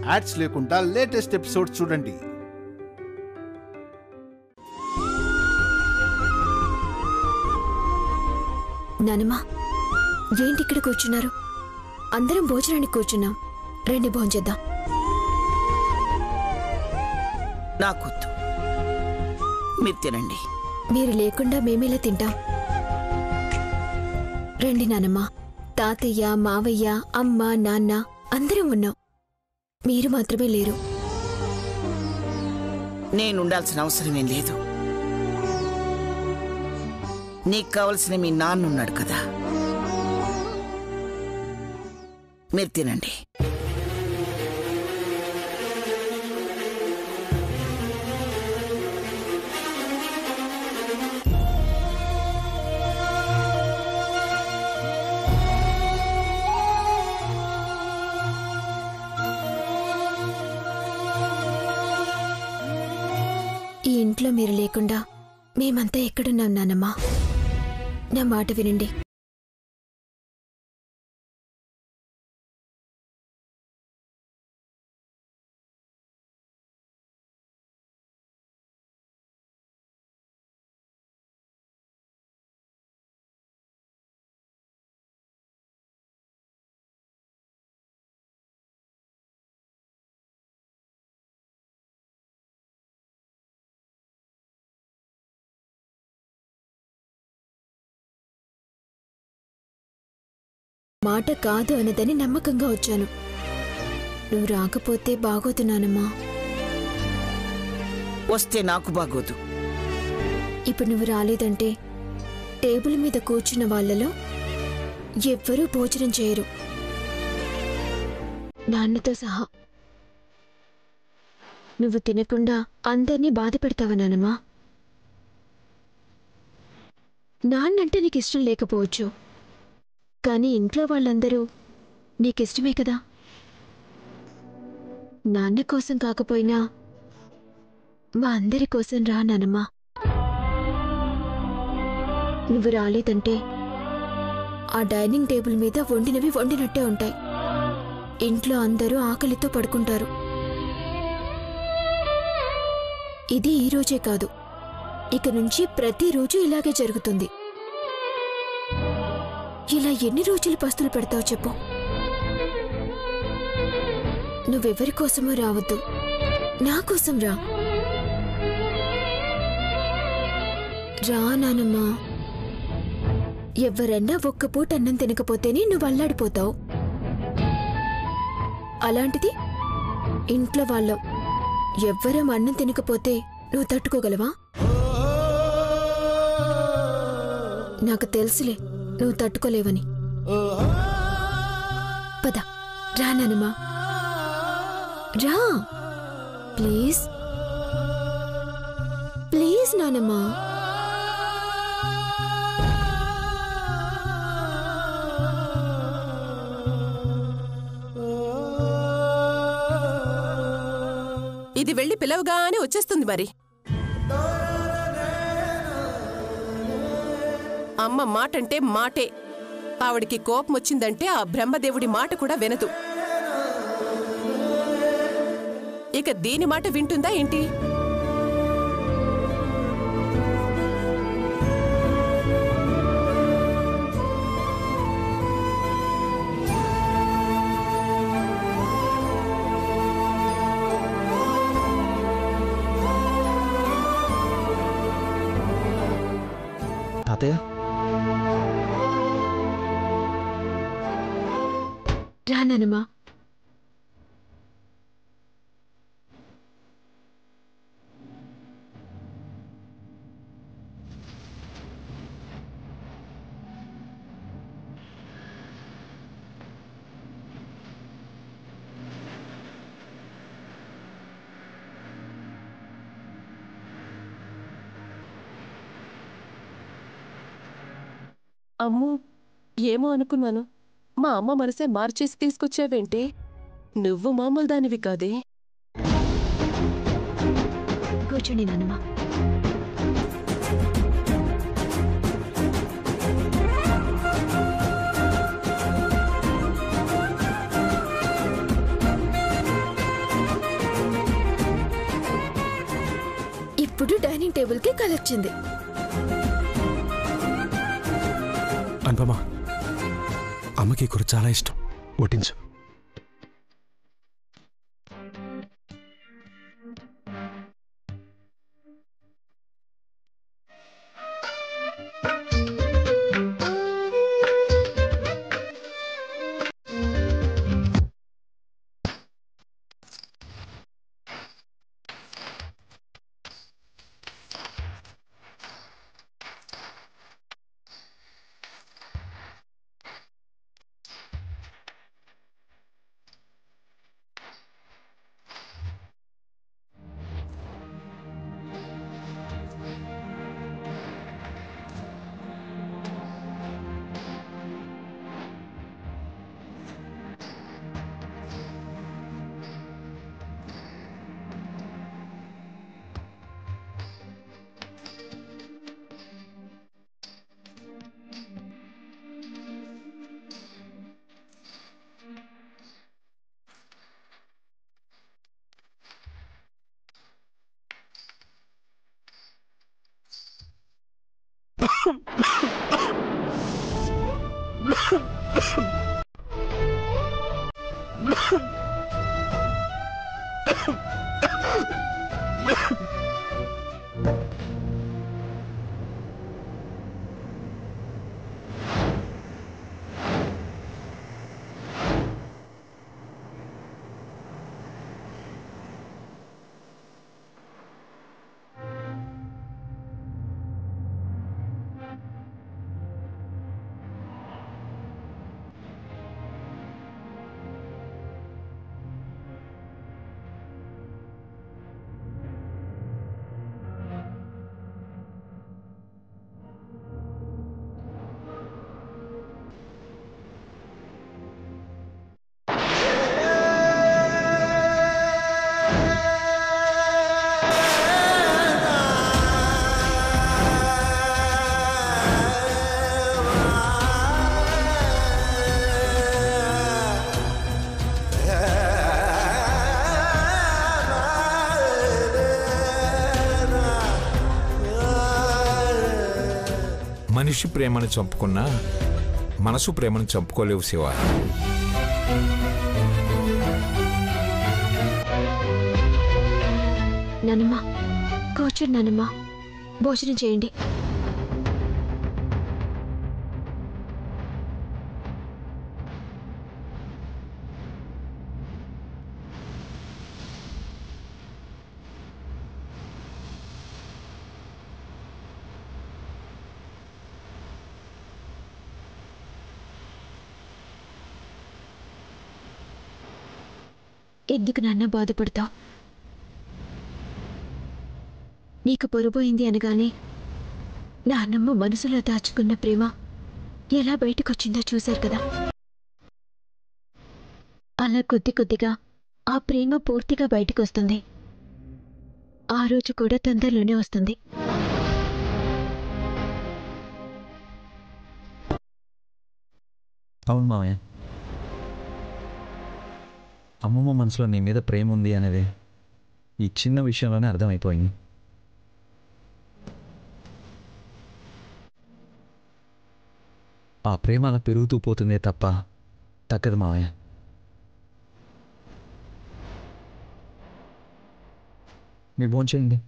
Ads లేకుండా latest episode చూడండి. నానమ్మా, ఏంటి ఇక్కడ కూర్చున్నారు? అందరం భోజనానికి కూర్చున్నాం, రండి భోంచేద్దాం. నాకొద్దు, మీరు తినండి. మీరు లేకుండా మేమేలా తింటాం? రండి నానమ్మా. తాతయ్య, మావయ్య, అమ్మ, నాన్న అందరం ఉన్నాం, మీరు మాత్రమే లేరు. నేనుండాల్సిన అవసరమేం లేదు. నీకు కావలసిన మీ నాన్న ఉన్నాడు కదా, మీరు తినండి. ఈ ఇంట్లో మీరు లేకుండా మేమంతా ఎక్కడున్నాం నానమ్మా? నా మాట వినండి. మాట కాదు అన్నదని నమ్మకంగా వచ్చాను. నువ్వు రాకపోతే బాగోతున్నానమ్మా. వస్తే నాకు బాగోదు. ఇప్పుడు నువ్వు రాలేదంటే టేబుల్ మీద కూర్చున్న వాళ్ళలో ఎవ్వరూ భోజనం చేయరు, నాన్నతో సహా. నువ్వు తినకుండా అందర్నీ బాధ పెడతావా నానమ్మా? నాన్నంటే నీకు ఇష్టం లేకపోవచ్చు, కానీ ఇంట్లో వాళ్ళందరూ నీకిష్టమే కదా. నాన్న కోసం కాకపోయినా మా అందరి కోసం రా నానమ్మా. నువ్వు రాలేదంటే ఆ డైనింగ్ టేబుల్ మీద వండినవి వండినట్టే ఉంటాయి. ఇంట్లో అందరూ ఆకలితో పడుకుంటారు. ఇది ఈ రోజే కాదు, ఇక నుంచి ప్రతిరోజు ఇలాగే జరుగుతుంది. ఇలా ఎన్ని రోజులు పస్తులు పెడతావు చెప్పు? నువ్వెవరి కోసమో రావద్దు, నా కోసం రా. రా నానమ్మా. ఎవరన్నా ఒక్క పూట అన్నం తినకపోతేనే నువ్వు అల్లాడిపోతావు. అలాంటిది ఇంట్లో వాళ్ళం ఎవ్వరం అన్నం తినకపోతే నువ్వు తట్టుకోగలవా? నాకు తెలుసులే నువ్వు తట్టుకోలేవని. పద, రా నానమ్మా, రా. ప్లీజ్ ప్లీజ్ నానమ్మా. ఇది వెళ్ళి పిలవగానే వచ్చేస్తుంది మరి. అమ్మ మాటంటే మాటే. ఆవిడికి కోపం వచ్చిందంటే ఆ బ్రహ్మదేవుడి మాట కూడా వినదు. ఇక దీని మాట వింటుందా ఏంటి? తాతయ్య, రా నానమ్మా. అమ్మో, ఏమో అనుకున్నాను. మా అమ్మ మనసే మార్చేసి తీసుకొచ్చావేంటి? నువ్వు మామూలు దానివి కాదే. కూర్చోండి నానమ్మా. ఫుడ్ డైనింగ్ టేబుల్ కి కలొచ్చింది. అనుపమ, అమ్మకి ఈ కూర చాలా ఇష్టం, వడ్డించు. మనిషి ప్రేమను చంపుకున్నా మనసు ప్రేమను చంపుకోలేవు శివ. నానమ్మ, కూర్చోండి నానమ్మ, భోజనం చేయండి. ఎందుకు నాన్న బాధపడతావు? నీకు పొరబోయింది అనగానే నాన్నమ్మ మనసులో దాచుకున్న ప్రేమ ఎలా బయటకొచ్చిందో చూశారు కదా. అలా కొద్ది కొద్దిగా ఆ ప్రేమ పూర్తిగా బయటకొస్తుంది. ఆ రోజు కూడా తొందరలోనే వస్తుంది. అవును మామయ్య, అమ్మమ్మ మనసులో నీ మీద ప్రేమ ఉంది అనేది ఈ చిన్న విషయంలోనే అర్థమైపోయింది. ఆ ప్రేమ అలా పెరుగుతూ పోతుందే తప్ప తగ్గదు మామయ్య. మీరు భోంచేయండి.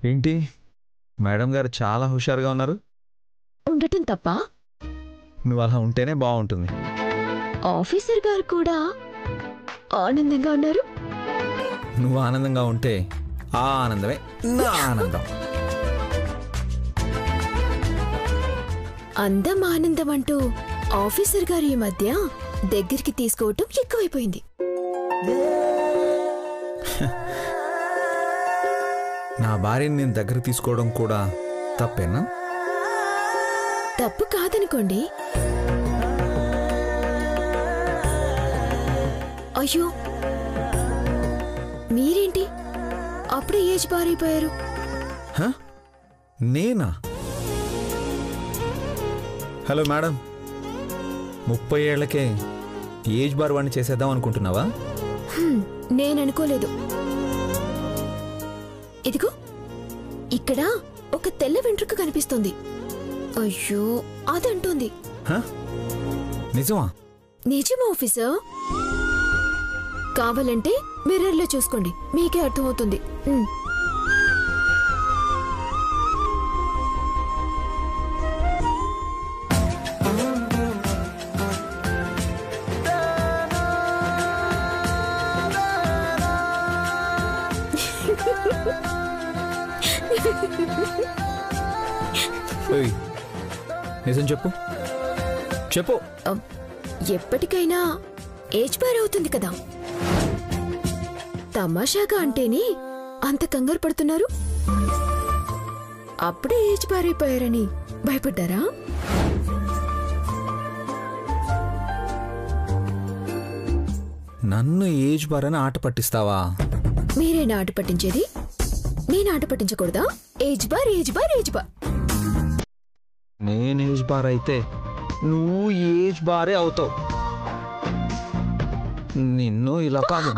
ఏంటి మేడం గారు చాలా హుషారుగా ఉన్నారు? ఉండటం తప్ప? నువ్వు అలా ఉంటేనే బాగుంటుంది. ఆఫీసర్ గారు కూడా ఆనందంగా ఉన్నారు. నువ్వు ఆనందంగా ఉంటే ఆ ఆనందమే నా ఆనందం. అందం ఆనందం అంటూ ఆఫీసర్ గారు ఈ మధ్య దగ్గరికి తీసుకోవటం ఎక్కువైపోయింది. నా భార్యని నేను దగ్గర తీసుకోవడం కూడా తప్పేనా? తప్పు కాదనుకోండి. అయ్యో, మీరేంటి అప్పుడే ఏజ్ బారైపోయారు? నేనా? హలో మేడం, 30 ఏళ్లకే ఏజ్ బార్ వాడిని చేసేద్దాం అనుకుంటున్నావా? నేననుకోలేదు. ఇదిగో ఇక్కడ ఒక తెల్ల వెంట్రుక కనిపిస్తుంది. అయ్యో, అదంటోంది. నిజమా? నిజం ఆఫీసర్. కావాలంటే మిర్రర్లో చూసుకోండి, మీకే అర్థమవుతుంది. నిజం చెప్పు చెప్పు. ఎప్పటికైనా ఏజ్ బార్ అవుతుంది కదా. తమాషాగా అంటేనే అంత కంగారు పడుతున్నారు. అప్పుడే ఏజ్ బార్ అయిపోయారని భయపడ్డారా? నన్ను ఏజ్ బార్ అని ఆట పట్టిస్తావా? మీరేనా ఆట పట్టించేది? నేను ఆట పట్టించకూడదా? Age bar age bar age bar. నేను ఏజ్ బార్ అయితే నువ్వు ఏజ్ బారే అవుతావు. నిన్ను ఇలా కాదు.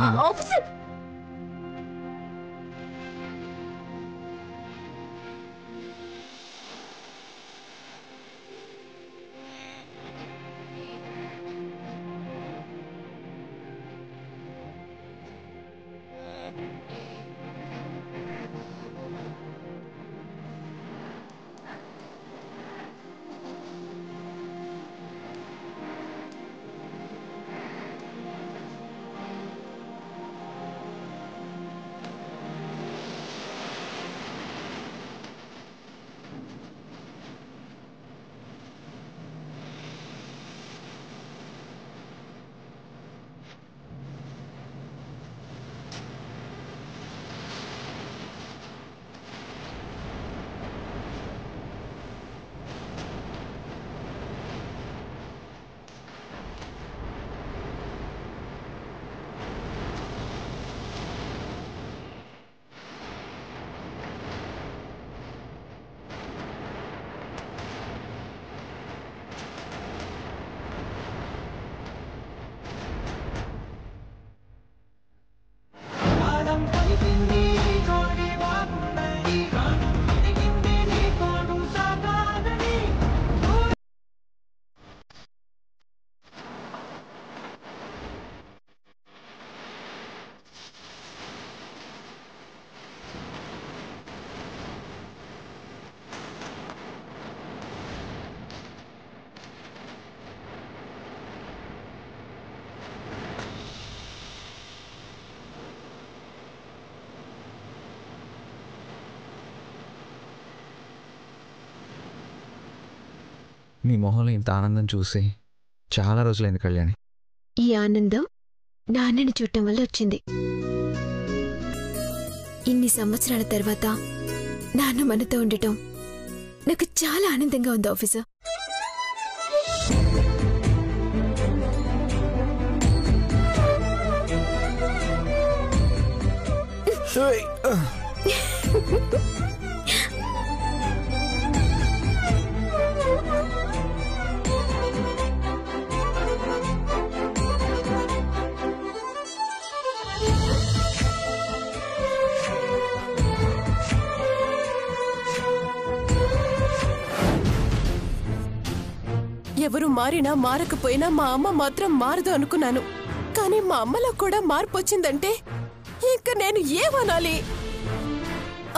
నీ మొహంలో ఇంత ఆనందం చూసి చాలా రోజులైంది కళ్యాణి. ఈ ఆనందం నాన్నని చూడటం వల్ల వచ్చింది. ఇన్ని సంవత్సరాల తర్వాత నాన్న మనతో ఉండటం నాకు చాలా ఆనందంగా ఉంది ఆఫీసర్. ఎవరు మారినా మారకపోయినా మా అమ్మ మాత్రం మారదు అనుకున్నాను. కానీ మా అమ్మలో కూడా మార్పు వచ్చిందంటే ఇంకా నేను ఏమనాలి?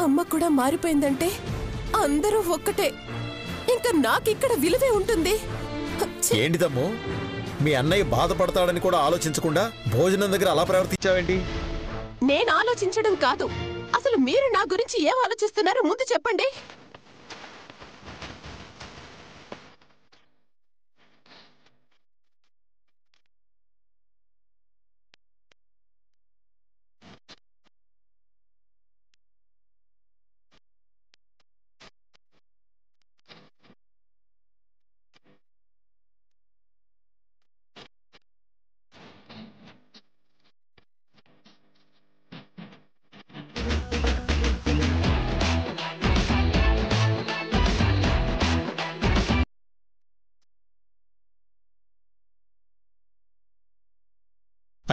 అమ్మ కూడా మారిపోయిందంటే అందరూ ఒక్కటే. ఇంకా నాకిక్కడ విలువే ఉంటుంది. ఏంటిదమ్మో, మీ అన్నయ్య బాధపడతాడని కూడా ఆలోచించకుండా భోజనం దగ్గర అలా ప్రవర్తించావేంటి? నేను ఆలోచించడం కాదు, అసలు మీరు నా గురించి ఏం ఆలోచిస్తున్నారో ముందు చెప్పండి.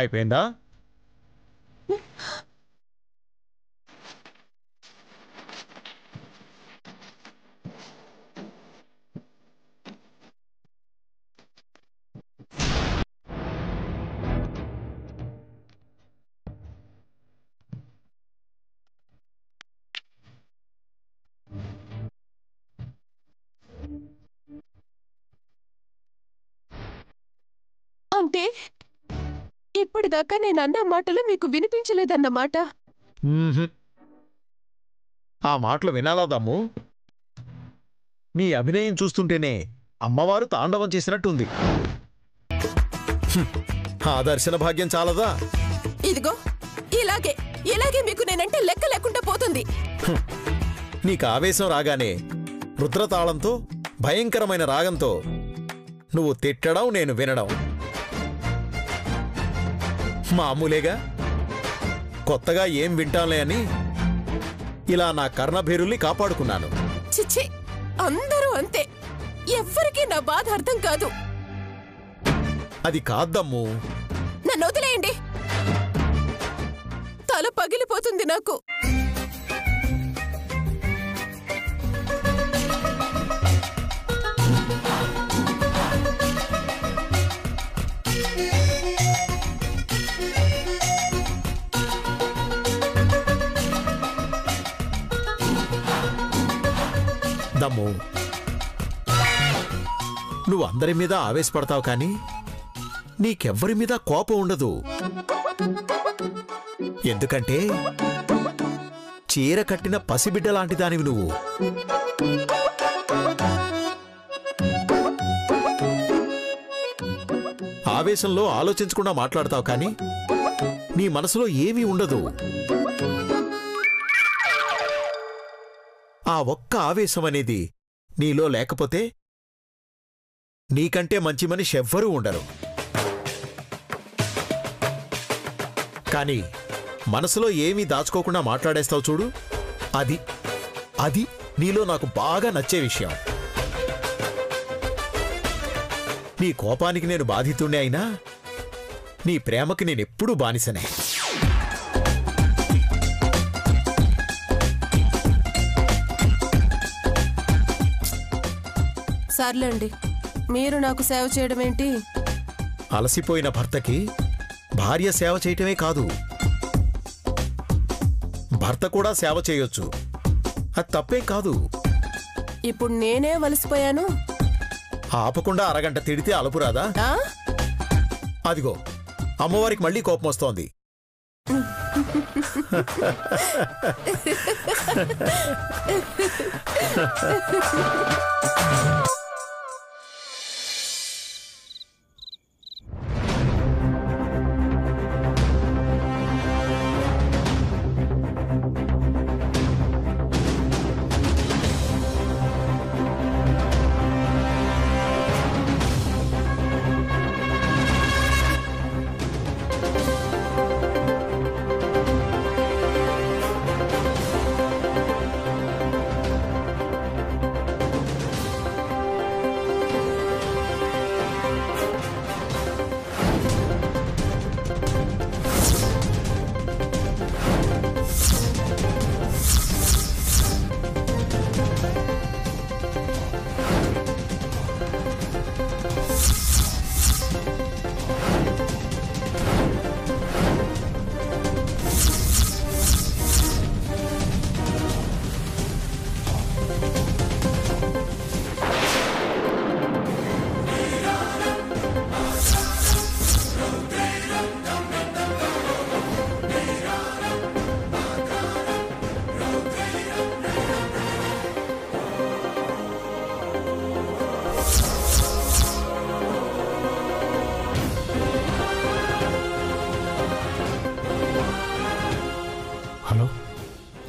అయిపోయిందా? అంటే ఇప్పటిదాకా నేను అన్న మాటలు మీకు వినిపించలేదన్నమాట. ఆ మాటలు వినాలా దమ్ము? నీ అభినయం చూస్తుంటేనే అమ్మవారు తాండవం చేసినట్టుంది. ఆ దర్శన భాగ్యం చాలదా? ఇదిగో ఇలాగే మీకు నేనంటే లెక్క లేకుండా పోతుంది. నీకు ఆవేశం రాగానే రుద్రతాళంతో భయంకరమైన రాగంతో నువ్వు తిట్టడం, నేను వినడం మామూలేగా. కొత్తగా ఏం వింటాంలే అని ఇలా నా కర్ణభేరుల్ని కాపాడుకున్నాను. చిచ్చి, అందరూ అంతే. ఎవ్వరికీ నా బాధ అర్థం కాదు. అది కాద్దమ్ము. నన్ను వదిలేయండి. తల పగిలిపోతుంది నాకు. దమ్ము, నువ్వు అందరి మీద ఆవేశపడతావు కానీ నీకెవ్వరి మీద కోపం ఉండదు. ఎందుకంటే చీర కట్టిన పసిబిడ్డ లాంటి దానివి నువ్వు. ఆవేశంలో ఆలోచించకుండా మాట్లాడతావు కానీ నీ మనసులో ఏమీ ఉండదు. ఆ ఒక్క ఆవేశం అనేది నీలో లేకపోతే నీకంటే మంచి మనిషి ఎవ్వరూ ఉండరు. కానీ మనసులో ఏమీ దాచుకోకుండా మాట్లాడేస్తావు చూడు, అది నీలో నాకు బాగా నచ్చే విషయం. నీ కోపానికి నేను బాధితుణ్ణి అయినా నీ ప్రేమకి నేనెప్పుడూ బానిసనే. సర్లేండి, మీరు నాకు సేవ చేయడం ఏంటి? అలసిపోయిన భర్తకి భార్య సేవ చేయటమే కాదు, భర్త కూడా సేవ చేయొచ్చు. అది తప్పేం కాదు. ఇప్పుడు నేనే వలసిపోయాను. ఆపకుండా అరగంట తిడితే అలుపురాదా? అదిగో అమ్మవారికి మళ్ళీ కోపం వస్తోంది.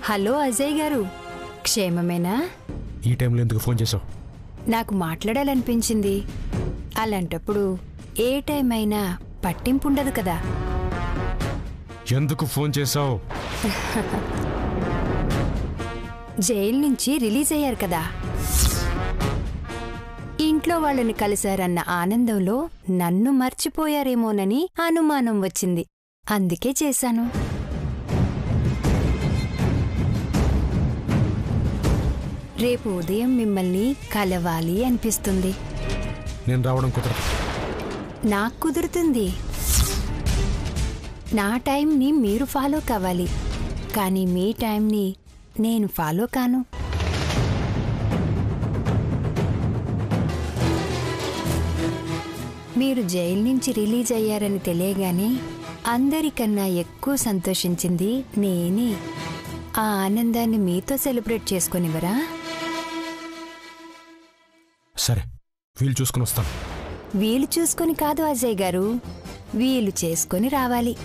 హలో అజయ్ గారు, క్షేమమేనా? ఈ టైంలో ఎందుకు ఫోన్ చేసావు? నాకు మాట్లాడాలనిపించింది. అలాంటప్పుడు ఏ టైం అయినా పట్టింపు ఉండదు కదా. ఎందుకు ఫోన్ చేసావు? జైలు నుంచి రిలీజ్ అయ్యారు కదా. ఇంట్లో వాళ్ళని కలిశారన్న ఆనందంలో నన్ను మర్చిపోయారేమోనని అనుమానం వచ్చింది. అందుకే చేశాను. రేపు ఉదయం మిమ్మల్ని కలవాలి అనిపిస్తుంది. నేను రావడం కుదరదు. నాకు కుదురుతుంది. నా టైంని మీరు ఫాలో కావాలి, కానీ మీ టైంని నేను ఫాలో కాను. మీరు జైలు నుంచి రిలీజ్ అయ్యారని తెలియగానే అందరికన్నా ఎక్కువ సంతోషించింది నేనే. ఆ ఆనందాన్ని మీతో సెలబ్రేట్ చేసుకొనివరా? సరే, వీలు చూసుకుని వస్తాను. వీలు చూసుకొని కాదు అజయ్ గారు, వీలు చేసుకొని రావాలి.